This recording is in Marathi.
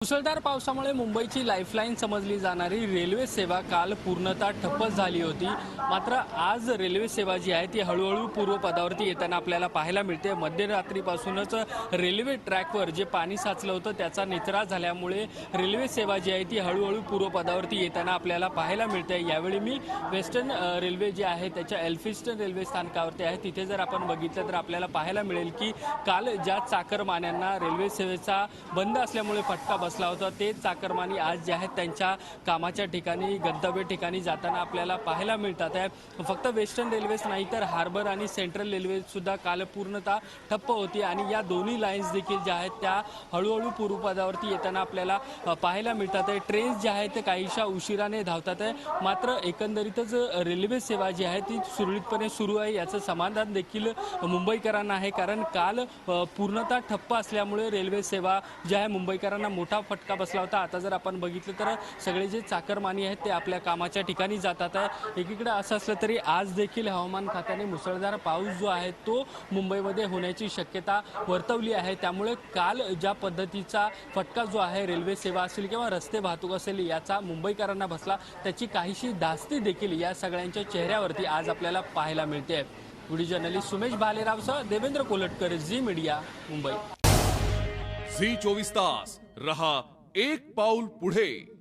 मुसळधार पावसामुळे मुंबईची लाईफलाईन समजली जाणारी रेल्वे सेवा काल पूर्णतः ठप्प झाली होती। मात्र आज रेल्वे सेवा जी आहे ती हळूहळू पूर्वपदावरती येताना आपल्याला पाहायला मिळते। मध्यरात्रीपासूनच रेल्वे ट्रॅकवर जे पाणी साचलं होतं त्याचा निचरा झाल्यामुळे रेल्वे सेवा जी आहे ती हळूहळू पूर्वपदावरती येताना आपल्याला पाहायला मिळते। यावेळी मी वेस्टर्न रेल्वे जे आहे त्याच्या एल्फिस्टन रेल्वे स्थानकावरती आहे। तिथे जर आपण बघितलं तर आपल्याला पाहायला मिळेल की काल ज्या चाकरमान्यांना रेल्वे सेवेचा बंद असल्यामुळे फटका बसला होता ते चाकरमानी आज जे आहेत त्यांच्या कामाच्या ठिकाणी गंतव्य ठिकाणी जाताना आपल्याला पाहायला मिळतात आहे। फक्त वेस्टर्न रेल्वेच नाही तर हार्बर आणि सेंट्रल रेल्वे सुद्धा काल पूर्णतः ठप्प होती आणि या दोन्ही लाईन्स देखील ज्या आहेत त्या हळूहळू पूर्वपदावरती येताना आपल्याला पाहायला मिळतात आहे। ट्रेन्स ज्या आहेत काहीशा उशिराने धावतात आहे, मात्र एकंदरीतच रेल्वे सेवा जी आहे ती सुरळीतपणे सुरू आहे याचं समाधान देखील मुंबईकरांना आहे। कारण काल पूर्णतः ठप्प असल्यामुळे रेल्वे सेवा जी आहे मुंबईकरांना मोठा फटका बसला होता। आता जर आपण बघितलं तर सगळे जे चाकरमानी आहेत ते आपल्या कामाच्या ठिकाणी जातात आहे। एकीकडे असं असलं तरी आज देखील हवामान खात्याने मुसळधार पाऊस जो आहे तो मुंबईमध्ये होण्याची शक्यता वर्तवली आहे। त्यामुळे काल ज्या पद्धतीचा फटका जो आहे रेल्वे सेवा असेल किंवा रस्ते वाहतूक असेल याचा मुंबईकरांना बसला त्याची काहीशी धास्ती देखील या सगळ्यांच्या चेहऱ्यावरती आज आपल्याला पाहायला मिळते। व्हिडिओ जर्नलिस्ट सुमेश भालेरावसह देवेंद्र कोलटकर, झी मीडिया, मुंबई। झी 24 तास रहा एक पाऊल पुढे।